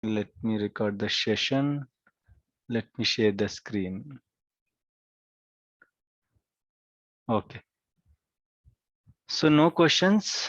Let me record the session. Let me share the screen. Okay. So no questions.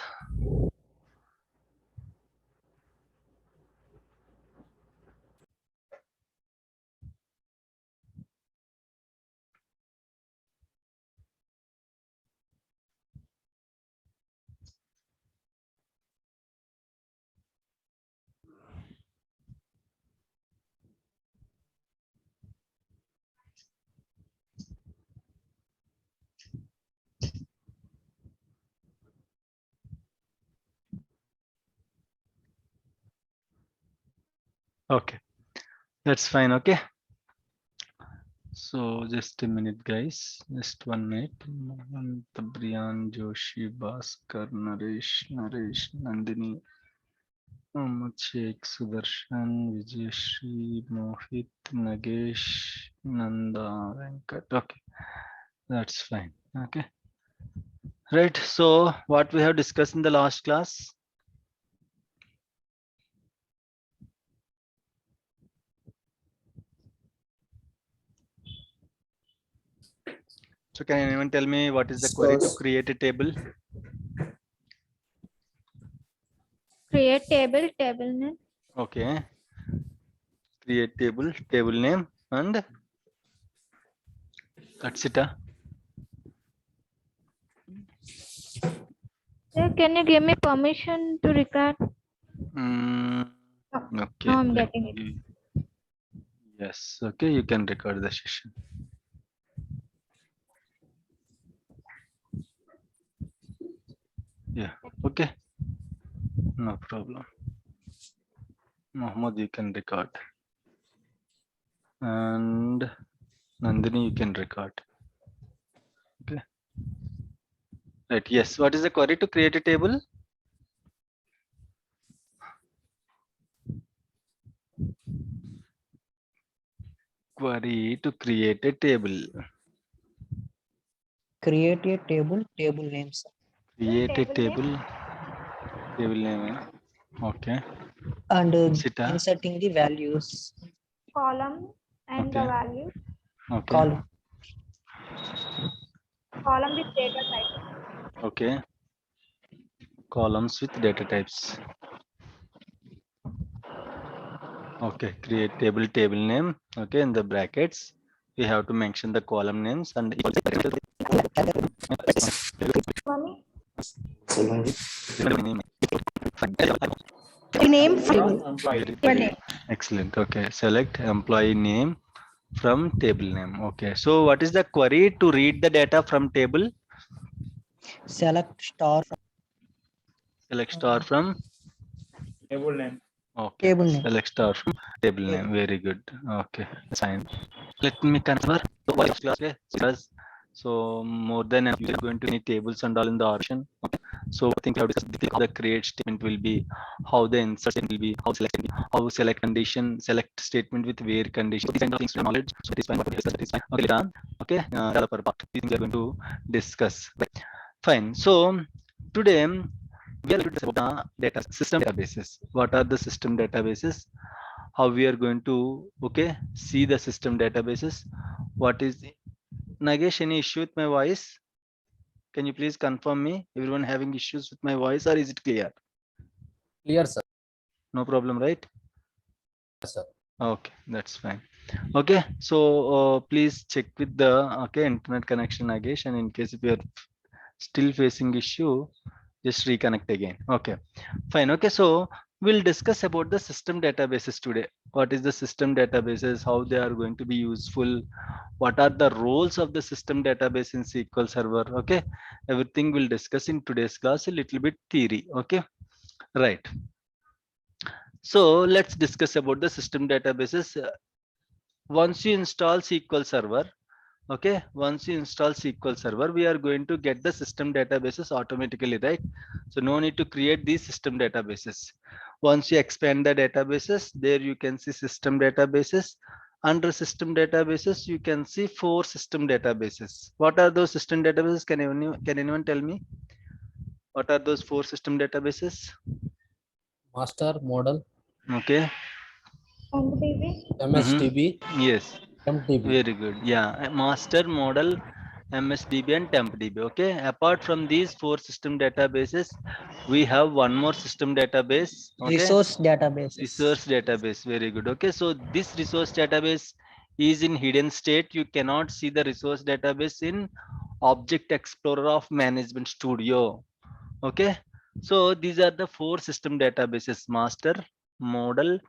Okay, that's fine. Okay. So just a minute, guys. Just 1 minute. Brian, Joshi, Bhaskar, Naresh, Nandini, Mohammed Sheikh, Sudarshan, Vijayashri, Mohit, Nagesh, Nanda, Venkat. Okay, that's fine. Okay. Right. So what we have discussed in the last class. So can anyone tell me what is the query to create a table? Create table, table name. Okay. Create table, table name, and that's it. Sir, can you give me permission to record? Mm, Now okay. I'm getting it. Yes. Okay. You can record the session. Yeah. Okay. No problem. Mohammed, you can record. And Nandini, you can record. Okay. Right. Yes. What is the query to create a table? Query to create a table. Create a table, table names. Create a Table name? table name. Okay. And Sita. inserting the values. Column and the Okay. value. Okay. Column. Column with data type. Okay. Columns with data types. Okay. Create table, table name. Okay. In the brackets, we have to mention the column names and Money. Name Very excellent. Okay. Select employee name from table name. Okay. So what is the query to read the data from table? Select star from Select star from Table name. okay. table name. Select star from table name. Very good. Okay. Fine. Let me convert the voice class. Okay. So more than you are going to any tables and all in the option. Okay. So I think we have discussed how the create statement will be, how the insert statement will be, how select condition, select statement with where condition. So these kind of things to knowledge. So it is fine. What we discussed, that is fine. Okay. Done. Okay. Developer part. These things we are going to discuss. Right. Fine. So today we are going to discuss about the data system databases. What are the system databases? How we are going to see the system databases? What is Nagesh, any issue with my voice? Can you please confirm me? Everyone having issues with my voice, or is it clear? Clear, sir. No problem, right? Yes, sir. Okay, that's fine. Okay, so please check with the internet connection, Nagesh, and in case if you are still facing issue, just reconnect again. Okay, fine. Okay, so we'll discuss about the system databases today. What is the system databases, how they are going to be useful, what are the roles of the system database in SQL Server. Okay, everything we'll discuss in today's class, a little bit theory. Okay, right. So let's discuss about the system databases. Once you install SQL Server, okay, once you install SQL Server, we are going to get the system databases automatically, right? So no need to create these system databases. Once you expand the databases, there you can see system databases. Under system databases, you can see 4 system databases. What are those system databases? Can anyone tell me? What are those 4 system databases? Master model. Okay. MDB. MSDB, Yes. MDB. Very good. Yeah, master model, MSDB and TempDB. Okay. Apart from these four system databases, we have one more system database. Okay. Resource databases. Resource database. Very good. Okay. So this resource database is in hidden state. You cannot see the resource database in Object Explorer of Management Studio. Okay. So these are the four system databases: master, model,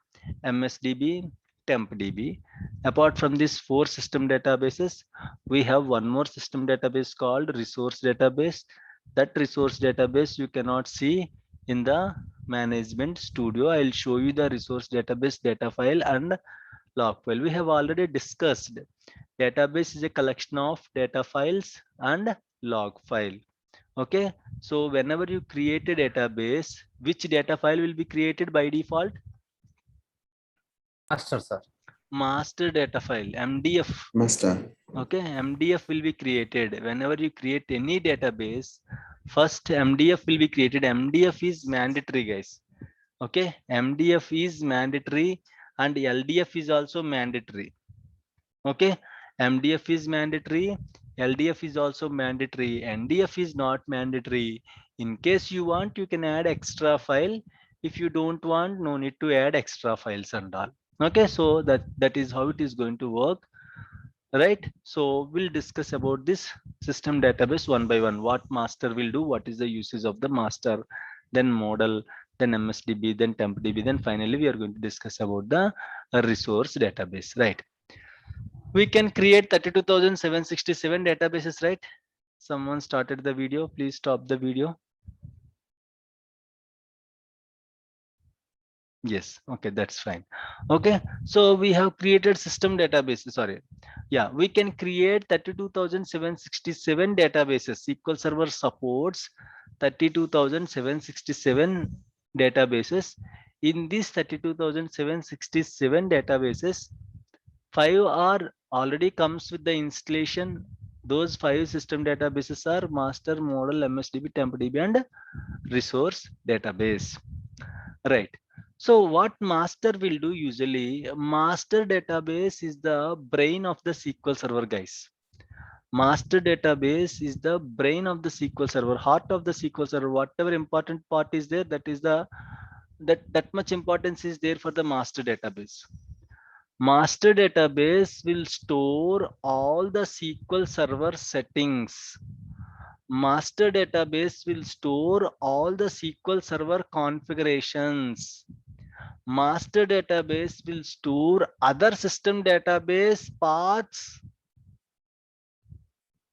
MSDB, TempDB. Apart from these four system databases, we have one more system database called resource database. That resource database you cannot see in the management studio. I'll show you the resource database data file and log file. We have already discussed database is a collection of data files and log file. Okay, so whenever you create a database, which data file will be created by default? Master, sir. Master data file, MDF. Master. Okay, MDF will be created whenever you create any database. First MDF will be created. MDF is mandatory, guys. Okay, MDF is mandatory and LDF is also mandatory. Okay, MDF is mandatory, LDF is also mandatory, NDF is not mandatory. In case you want, you can add extra file. If you don't want, no need to add extra files and all. Okay, so that is how it is going to work, right? So we'll discuss about this system database one by one. What master will do, what is the usage of the master, then model, then MSDB, then TempDB, then finally we are going to discuss about the resource database, right? We can create 32,767 databases, right? Someone started the video. Please stop the video. Yes. Okay, that's fine. Okay, so we have created system databases. Sorry. Yeah, we can create 32,767 databases. SQL Server supports 32,767 databases. In these 32,767 databases, 5 are already comes with the installation. Those 5 system databases are master, model, MSDB, TempDB, and resource database. Right. So what master will do usually, master database is the brain of the SQL Server, guys. Master database is the brain of the SQL Server, heart of the SQL Server. Whatever important part is there, that is the that much importance is there for the master database. Master database will store all the SQL Server settings. Master database will store all the SQL Server configurations. Master database will store other system database paths.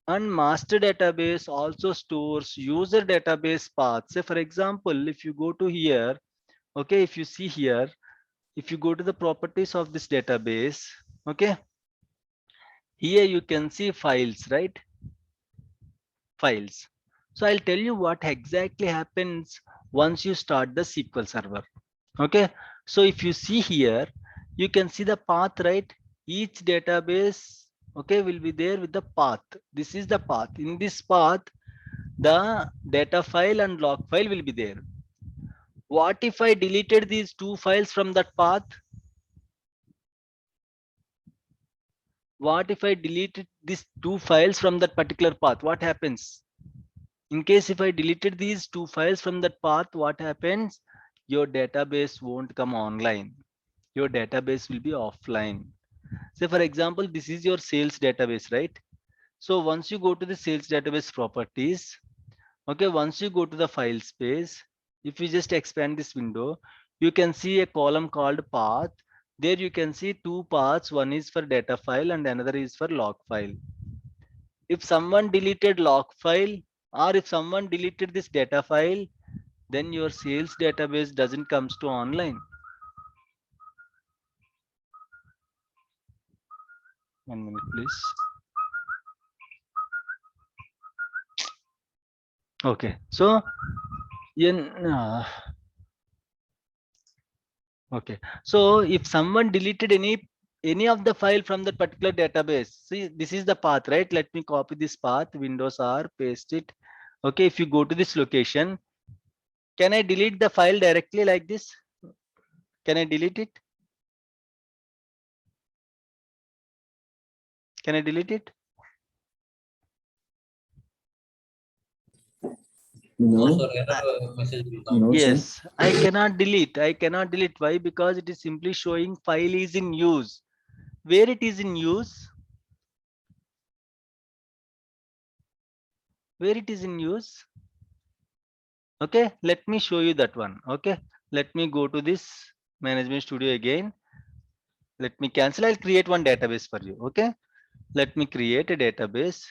And master database also stores user database paths. Say for example, if you go to here, okay, if you see here, if you go to the properties of this database, okay, here you can see files, right? Files. So I'll tell you what exactly happens once you start the SQL Server. Okay, so if you see here, you can see the path, right? Each database, okay, will be there with the path. This is the path. In this path, the data file and log file will be there. What if I deleted these two files from that path? What if I deleted these two files from that particular path? What happens? In case if I deleted these two files from that path, what happens? Your database won't come online. Your database will be offline. Say for example, this is your sales database, right? So once you go to the sales database properties, okay, once you go to the file space, if you just expand this window, you can see a column called path. There you can see two paths. One is for data file and another is for log file. If someone deleted log file or if someone deleted this data file, then your sales database doesn't comes to online. 1 minute, please. Okay, so okay, so if someone deleted any of the file from that particular database, see this is the path, right? Let me copy this path, Windows R, paste it. Okay, if you go to this location, can I delete the file directly like this? Can I delete it? Can I delete it? No, sir. Error message will come. Yes, I cannot delete. I cannot delete. Why? Because it is simply showing file is in use. Where it is in use? Where it is in use? Okay, let me show you that one. Okay, let me go to this management studio again. Let me cancel. I'll create one database for you. Okay, let me create a database.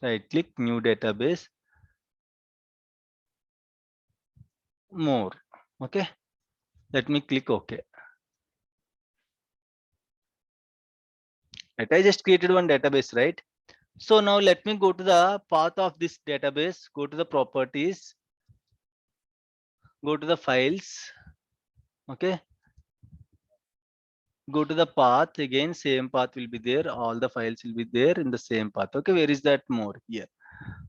Right click, new database, more. Okay, let me click OK. Right, I just created one database, right? So now let me go to the path of this database, go to the properties, go to the files. Okay, go to the path again, same path will be there, all the files will be there in the same path. Okay, where is that? More here.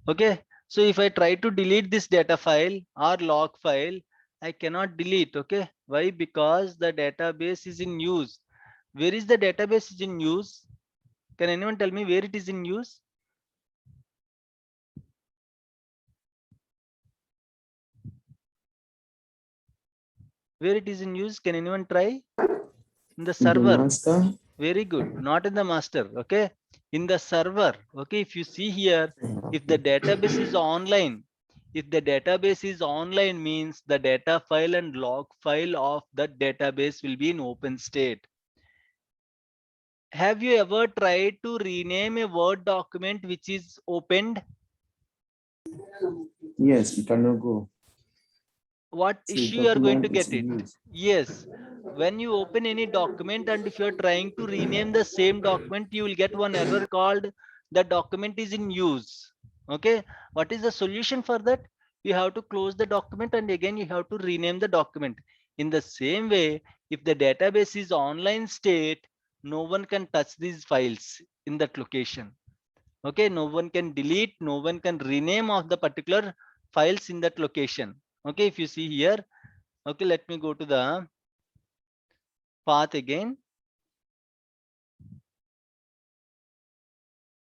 Okay, so if I try to delete this data file or log file, I cannot delete. Okay, why? Because the database is in use. Where is the database is in use? Can anyone tell me where it is in use? Where it is in use? Can anyone try? In the server. Very good. Not in the master. Okay, in the server. Okay, if you see here, if the database is online, if the database is online means the data file and log file of that database will be in open state. Have you ever tried to rename a Word document which is opened? Yes, it cannot go. What So issue you are going to document is get it? used. Yes, when you open any document and if you are trying to rename the same document, you will get one error called the document is in use. Okay, what is the solution for that? You have to close the document and again you have to rename the document. In the same way, if the database is online state, no one can touch these files in that location. Okay, no one can delete, no one can rename of the particular files in that location. Okay, if you see here, okay, let me go to the path again.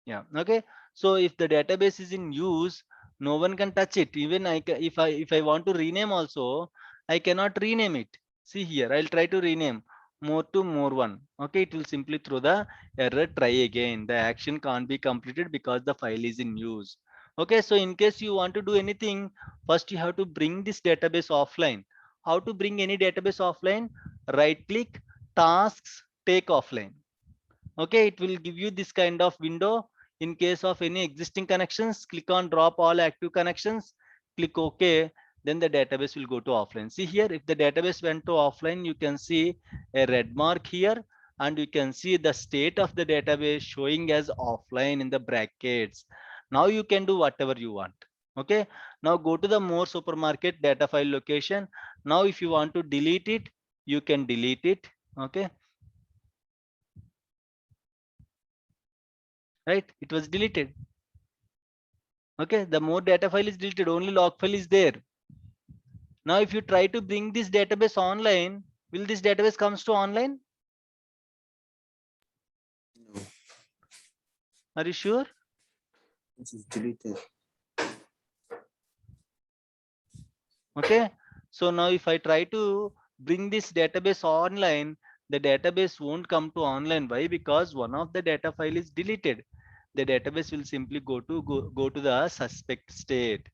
Yeah, okay, so if the database is in use, no one can touch it. Even if I want to rename also, I cannot rename it. See here, I'll try to rename more to more one. Okay, it will simply throw the error, try again. The action can't be completed because the file is in use. Okay, so in case you want to do anything, first you have to bring this database offline. How to bring any database offline? Right click, tasks, take offline. Okay, it will give you this kind of window. In case of any existing connections, click on drop all active connections, click OK, then the database will go to offline. See here, if the database went to offline, you can see a red mark here and you can see the state of the database showing as offline in the brackets. Now you can do whatever you want. Okay, now go to the more supermarket data file location. Now if you want to delete it, you can delete it. Okay, right, it was deleted. Okay, the more data file is deleted, only log file is there. Now if you try to bring this database online, will this database comes to online? No, Are you sure? this is deleted. Okay, so now if I try to bring this database online, the database won't come to online. Why? Because one of the data file is deleted. The database will simply go to the suspect state.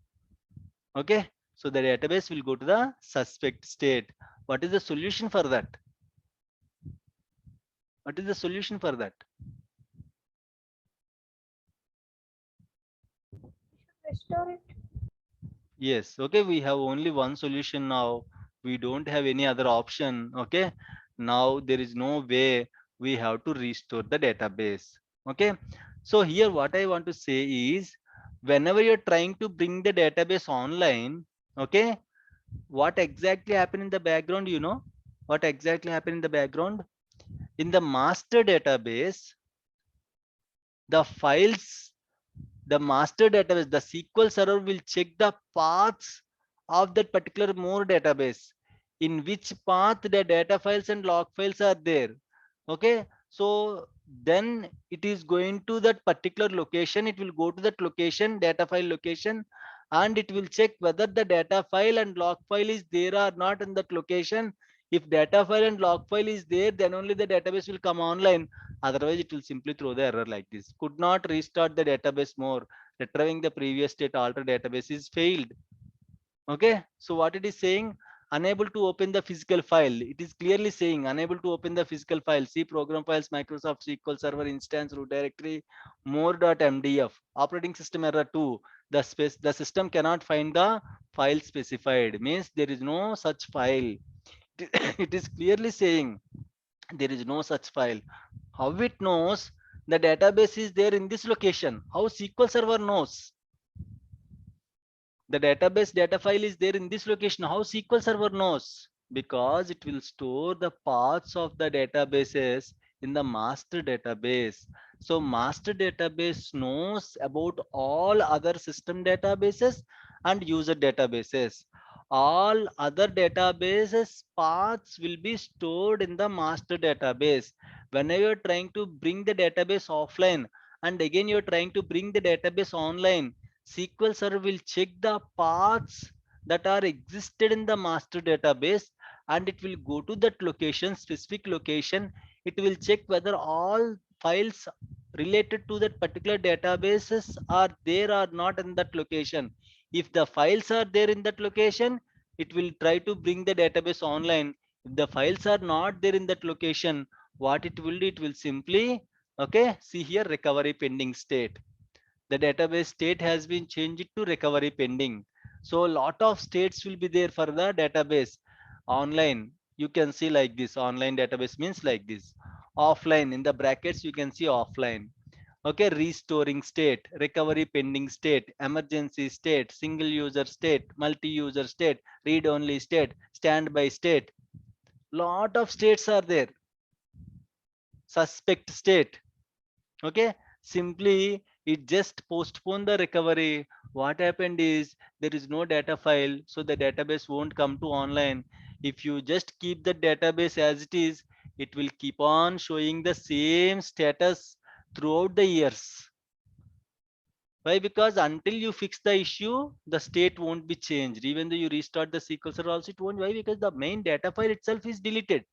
Okay, so the database will go to the suspect state. What is the solution for that? What is the solution for that? Restore it. Yes, okay, we have only one solution now. We don't have any other option. Okay, now there is no way, we have to restore the database. Okay, so here what I want to say is, whenever you're trying to bring the database online, okay, what exactly happened in the background? You know what exactly happened in the background? In the master database, the files, the master database, the SQL server will check the paths of that particular more database, in which path the data files and log files are there. Okay, so then it is going to that particular location. It will go to that location, data file location, and it will check whether the data file and log file is there or not in that location. If data file and log file is there, then only the database will come online. Otherwise, it will simply throw the error like this. Could not restart the database more. Retrieving the previous state altered database is failed. Okay, so what it is saying, unable to open the physical file. It is clearly saying unable to open the physical file. See program files, Microsoft SQL Server instance, root directory, more.mdf. Operating system error 2. The system cannot find the file specified. Means there is no such file. It is clearly saying there is no such file. How it knows the database is there in this location? How SQL Server knows the database data file is there in this location? How SQL Server knows? Because it will store the paths of the databases in the master database. So master database knows about all other system databases and user databases. All other databases paths will be stored in the master database. Whenever you're trying to bring the database offline and again you're trying to bring the database online, SQL Server will check the paths that are existed in the master database, and it will go to that location, specific location. It will check whether all files related to that particular databases are there or not in that location. If the files are there in that location, it will try to bring the database online. If the files are not there in that location, what it will do, it will simply, okay, see here, recovery pending state. The database state has been changed to recovery pending. So a lot of states will be there for the database. Online, you can see like this. Online database means like this. Offline, in the brackets you can see offline. Okay, restoring state, recovery pending state, emergency state, single user state, multi-user state, read only state, standby state. Lot of states are there. Suspect state. Okay, simply it just postpone the recovery. What happened is there is no data file, so the database won't come to online. If you just keep the database as it is, it will keep on showing the same status throughout the years. Why? Because until you fix the issue, the state won't be changed. Even though you restart the SQL Server also, it won't. Why? Because the main data file itself is deleted.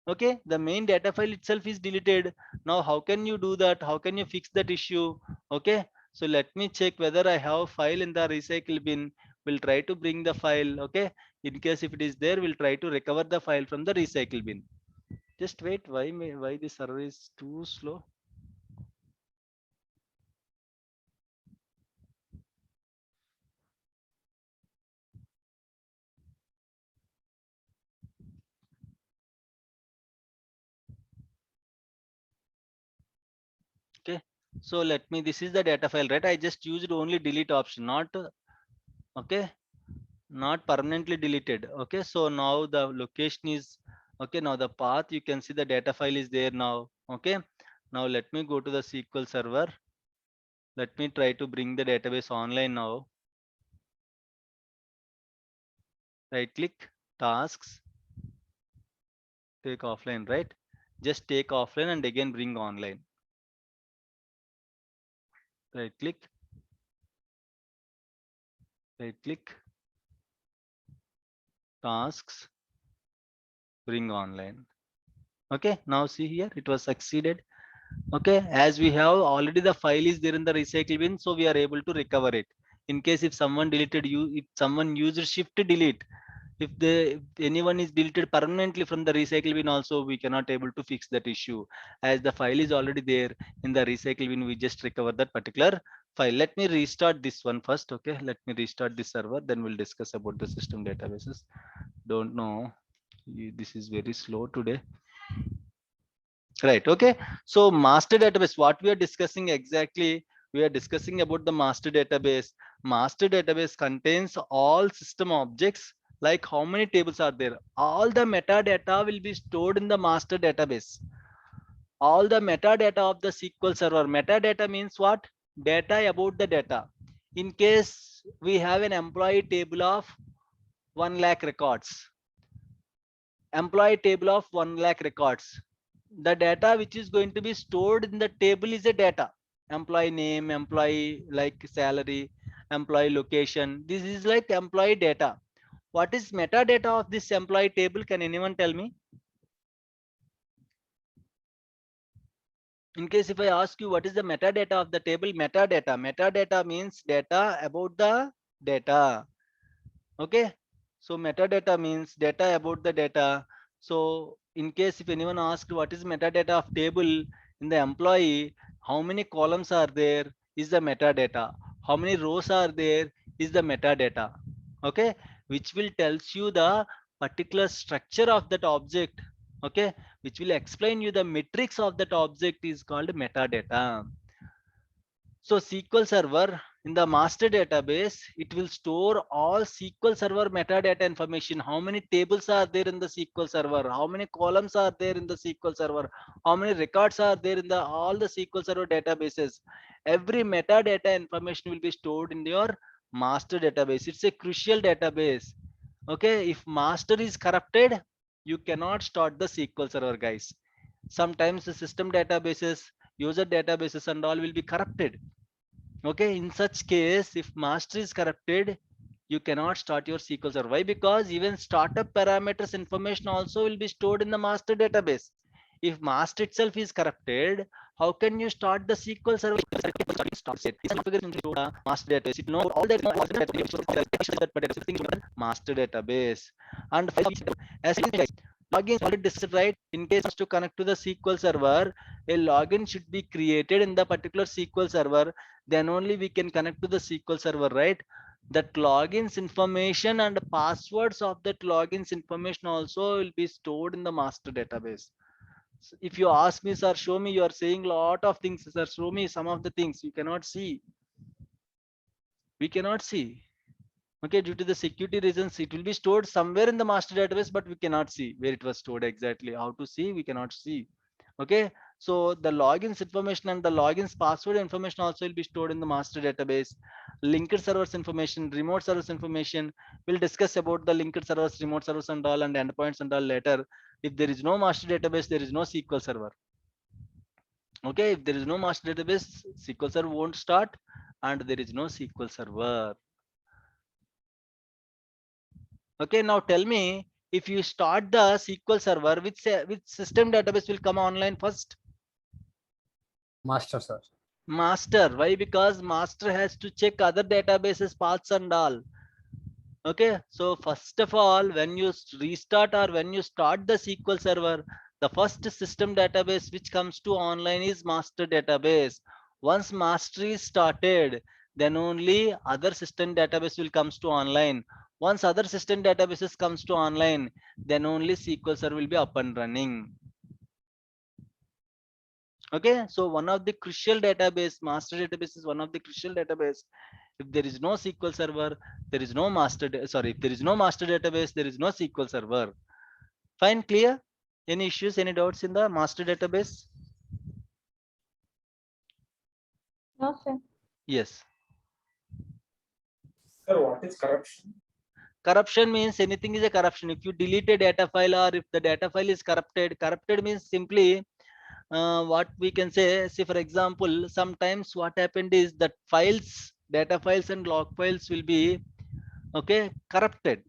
Okay, the main data file itself is deleted. Now how can you do that? How can you fix that issue? Okay, so let me check whether I have file in the recycle bin. We'll try to bring the file. Okay, in case if it is there, we'll try to recover the file from the recycle bin. Just wait. Why the server is too slow? Okay, so let me, this is the data file, right? I just used only delete option, not okay, not permanently deleted. Okay, so now the location is okay. Now the path, you can see the data file is there now. Okay, now let me go to the SQL Server. Let me try to bring the database online now. Right click, tasks, take offline, right? Just take offline and again bring online. Right click, tasks, bring online. Okay, now see here, it was succeeded. Okay, as we have already the file is there in the recycle bin, so we are able to recover it. In case if someone deleted you, if someone used shift delete, if anyone is deleted permanently from the recycle bin also, we cannot able to fix that issue. As the file is already there in the recycle bin, we just recover that particular file. Let me restart this one first. Okay, let me restart this server, then we'll discuss about the system databases. Don't know, this is very slow today. Right. Okay, so master database, what we are discussing exactly, we are discussing about the master database. Master database contains all system objects. Like how many tables are there? All the metadata will be stored in the master database. All the metadata of the SQL Server. Metadata means what? Data about the data. In case we have an employee table of 1 lakh records, employee table of 1 lakh records, the data which is going to be stored in the table is a data. Employee name, employee like salary, employee location. This is like employee data. What is metadata of this employee table? Can anyone tell me? In case if I ask you what is the metadata of the table, metadata means data about the data. Okay, so metadata means data about the data. So in case if anyone asked what is metadata of table in the employee, how many columns are there is the metadata, how many rows are there is the metadata. Okay, which will tells you the particular structure of that object. Okay, which will explain you the metrics of that object is called metadata. So SQL Server in the master database, it will store all SQL Server metadata information. How many tables are there in the SQL Server? How many columns are there in the SQL Server? How many records are there in the all the SQL Server databases? Every metadata information will be stored in your master database. It's a crucial database. Okay, if master is corrupted, you cannot start the SQL Server, guys. Sometimes the system databases, user databases and all will be corrupted. Okay, in such case, if master is corrupted, you cannot start your SQL Server. Why? Because even startup parameters information also will be stored in the master database. If master itself is corrupted, how can you start the SQL Server? Master database. It know all that master database. And as login already discussed, right? In case to connect to the SQL Server, a login should be created in the particular SQL Server. Then only we can connect to the SQL Server, right? That logins information and passwords of that logins information also will be stored in the master database. So if you ask me, sir, show me, you are saying lot of things, sir, show me some of the things. You cannot see. We cannot see. Okay, due to the security reasons, it will be stored somewhere in the master database, but we cannot see where it was stored exactly. How to see? We cannot see. Okay, so the logins information and the logins password information also will be stored in the master database. Linked servers information, remote servers information. We'll discuss about the linked servers, remote servers and all, and endpoints and all later. If there is no master database, there is no SQL Server. Okay, if there is no master database, SQL Server won't start, and there is no SQL Server. Okay, now tell me, if you start the SQL Server, which system database will come online first? Master, sir. Master. Why? Because master has to check other databases paths and all. Okay, so first of all, when you restart or when you start the SQL Server, the first system database which comes to online is master database. Once master is started, then only other system database will comes to online. Once other system databases comes to online, then only SQL Server will be up and running. Okay, so one of the crucial database, master database is one of the crucial database. If there is no SQL Server, there is no master. Sorry, if there is no master database, there is no SQL Server. Fine, clear? Any issues, any doubts in the master database? No, sir. Yes. Sir, what is corruption? Corruption means anything is a corruption. If you delete a data file or if the data file is corrupted, corrupted means simply what we can say. For example, sometimes what happened is that files, data files and log files will be corrupted.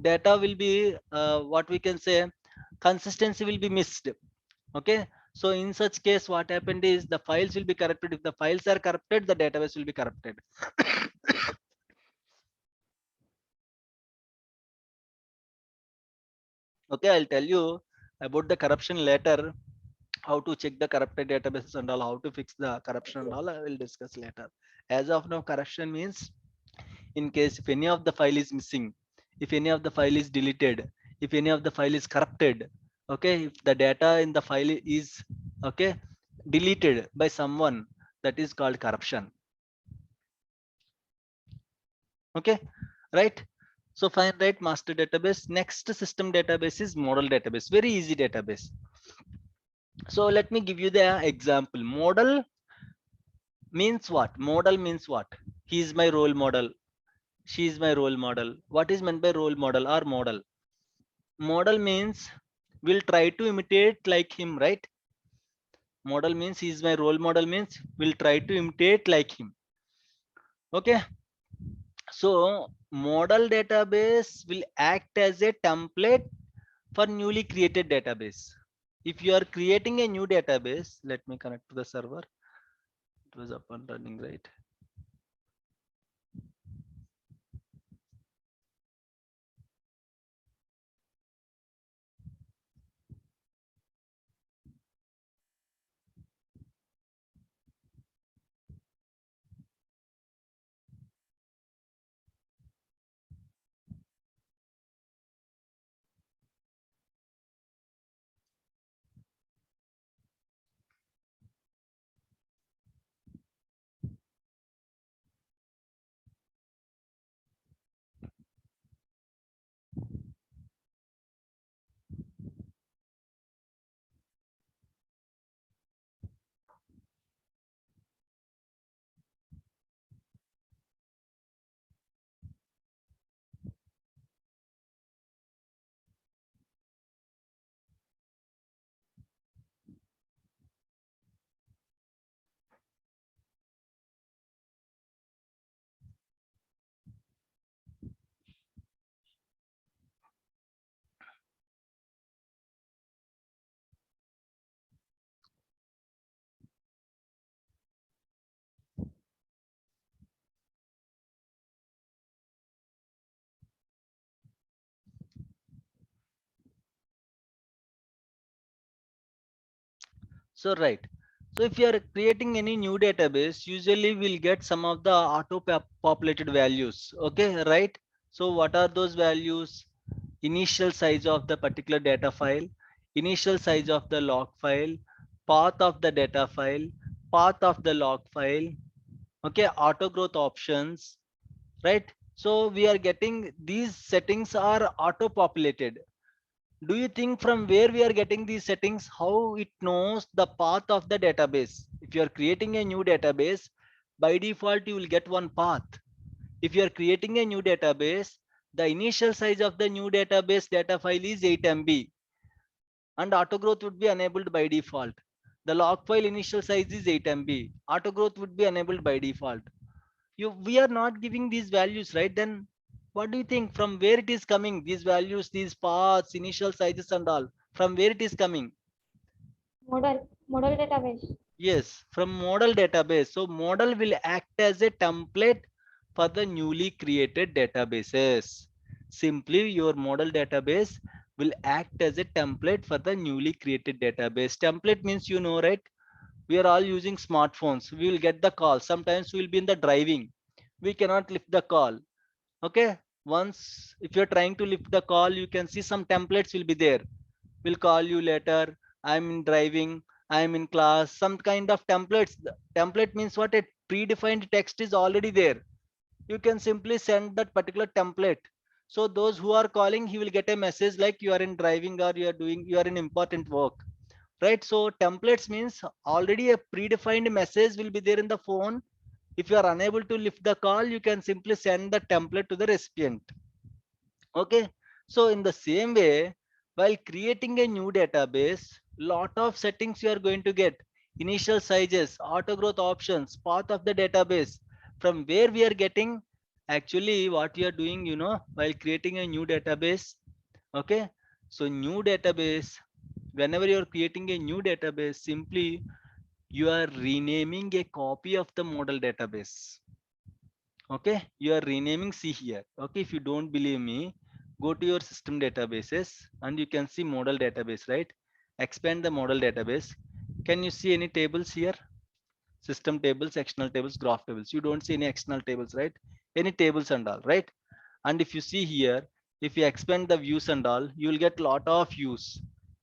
Data will be what we can say, consistency will be missed. Okay, so in such case what happened is the files will be corrupted. If the files are corrupted, the database will be corrupted. Okay, I'll tell you about the corruption later, how to check the corrupted databases and all, how to fix the corruption and all, I will discuss later. As of now, corruption means in case if any of the file is missing, if any of the file is deleted, if any of the file is corrupted, okay, if the data in the file is deleted by someone, that is called corruption. Okay, right? So fine, right? Master database. Next system database is model database. Very easy database. So let me give you the example. Model means what? Model means what? He is my role model. She is my role model. What is meant by role model or model? Model means we'll try to imitate like him, right? Model means he is my role model, means we'll try to imitate like him. Okay. So model database will act as a template for newly created database. If you are creating a new database, let me connect to the server. It was up and running, right? So right. So if you are creating any new database, usually we'll get some of the auto populated values. Okay, right? So what are those values? Initial size of the particular data file, initial size of the log file, path of the data file, path of the log file. Okay, auto growth options, right? So we are getting these settings are auto populated. Do you think from where we are getting these settings, how it knows the path of the database? If you are creating a new database, by default you will get one path. If you are creating a new database, the initial size of the new database data file is 8 MB and auto growth would be enabled by default. The log file initial size is 8 MB. Auto growth would be enabled by default. We are not giving these values, right? Then what do you think, from where it is coming, these values, these paths, initial sizes and all, from where it is coming? Model database. Yes, from model database. So model will act as a template for the newly created databases. Simply your model database will act as a template for the newly created database. Template means, you know, right? We are all using smartphones. We will get the call. Sometimes we will be in the driving. We cannot lift the call. Okay. Once if you're trying to lift the call, you can see some templates will be there. Will call you later. I'm in driving. I'm in class. Some kind of templates. The template means what? A predefined text is already there. You can simply send that particular template. So those who are calling, he will get a message like you are in driving or you are in important work, right? So templates means already a predefined message will be there in the phone. If you are unable to lift the call, you can simply send the template to the recipient. Okay. So in the same way, while creating a new database, lot of settings you are going to get: initial sizes, auto growth options, path of the database. From where we are getting, actually what you are doing, you know, while creating a new database. Okay. So new database, whenever you are creating a new database, simply you are renaming a copy of the model database. Okay, you are renaming. See here. Okay, if you don't believe me, go to your system databases and you can see model database, right? Expand the model database. Can you see any tables here? System tables, external tables, graph tables. You don't see any external tables, right? Any tables and all, right? And if you see here, if you expand the views and all, you will get lot of views.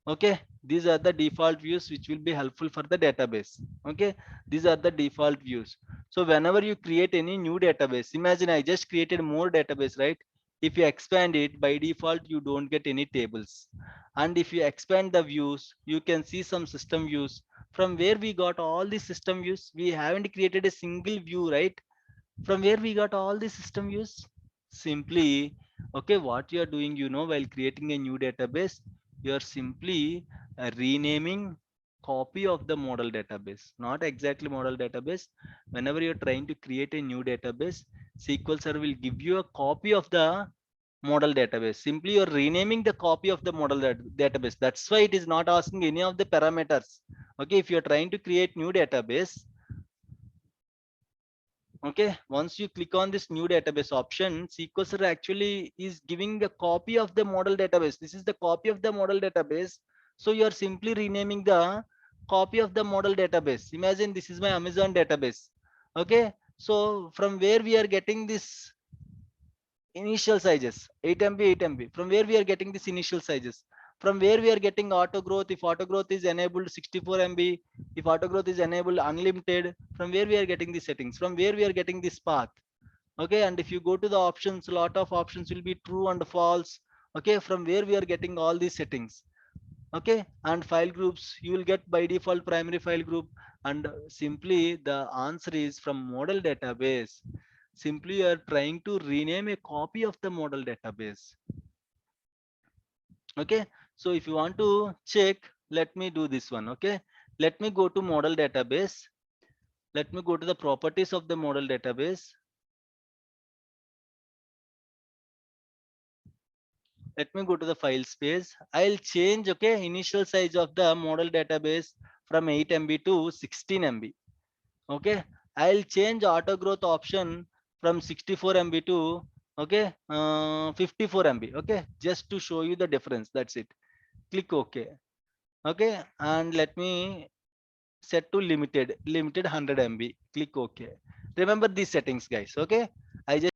Okay, these are the default views which will be helpful for the database. Okay, these are the default views. So whenever you create any new database, imagine I just created more database, right? If you expand it, by default you don't get any tables. And if you expand the views, you can see some system views. From where we got all the system views? We haven't created a single view, right? From where we got all the system views? Simply, okay, what you are doing, you know, while creating a new database, you are simply renaming copy of the model database, not exactly model database. Whenever you're trying to create a new database, SQL Server will give you a copy of the model database. Simply you're renaming the copy of the model database. That's why it is not asking any of the parameters. Okay, if you're trying to create new database, okay, once you click on this new database option, SQL Server actually is giving a copy of the model database. This is the copy of the model database. So you are simply renaming the copy of the model database. Imagine this is my Amazon database. Okay, so from where we are getting this initial sizes 8 MB, 8 MB, from where we are getting this initial sizes, from where we are getting auto growth. If auto growth is enabled 64 MB, if auto growth is enabled unlimited, from where we are getting the settings, from where we are getting this path. Okay, and if you go to the options, a lot of options will be true and false. Okay, from where we are getting all these settings. Okay, and file groups, you will get by default primary file group, and simply the answer is from model database. Simply you are trying to rename a copy of the model database. Okay, so if you want to check, let me do this one. Okay, let me go to model database. Let me go to the properties of the model database. Let me go to the file space. I'll change, okay, initial size of the model database from 8 MB to 16 MB. Okay, I'll change auto growth option from 64 MB to, okay, 54 MB. Okay, just to show you the difference. That's it. Click OK. Okay, and let me set to limited 100 MB. Click OK. Remember these settings, guys. Okay, I just